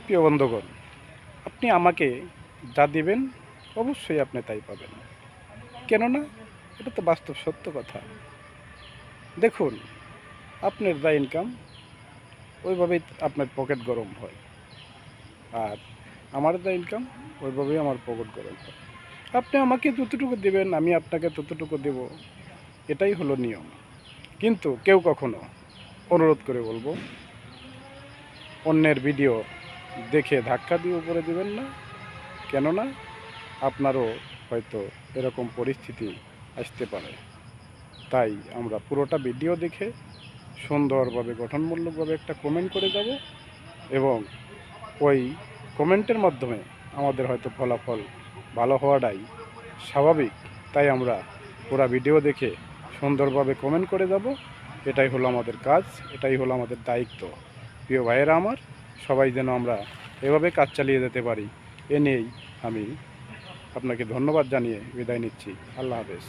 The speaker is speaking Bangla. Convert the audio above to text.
প্রিয় বন্ধুগণ, আপনি আমাকে যা দিবেন অবশ্যই আপনি তাই পাবেন। কেননা এটা তো বাস্তব সত্য কথা। দেখুন, আপনার যা ইনকাম ওইভাবেই আপনার পকেট গরম হয়, আর আমার যা ইনকাম ওইভাবেই আমার পকেট গরম হয়। আপনি আমাকে যতটুকু দেবেন আমি আপনাকে ততটুকু দেব, এটাই হলো নিয়ম। কিন্তু কেউ কখনো, অনুরোধ করে বলবো, অন্যের ভিডিও দেখে ধাক্কা দিয়ে উপরে দিবেন না। কেননা আপনারও হয়তো এরকম পরিস্থিতি আসতে পারে। তাই আমরা পুরোটা ভিডিও দেখে সুন্দরভাবে গঠনমূলকভাবে একটা কমেন্ট করে যাব, এবং ওই কমেন্টের মাধ্যমে আমাদের হয়তো ফলাফল ভালো হওয়াটাই স্বাভাবিক। তাই আমরা পুরো ভিডিও দেখে সুন্দরভাবে কমেন্ট করে যাব। এটাই হলো আমাদের কাজ, এটাই হলো আমাদের দায়িত্ব। প্রিয় ভাইয়েরা আমার, সবাই যেন আমরা এভাবে কাজ চালিয়ে যেতে পারি, এ নিয়েই আমি আপনাকে ধন্যবাদ জানিয়ে বিদায় নিচ্ছি। আল্লাহ হাফেজ।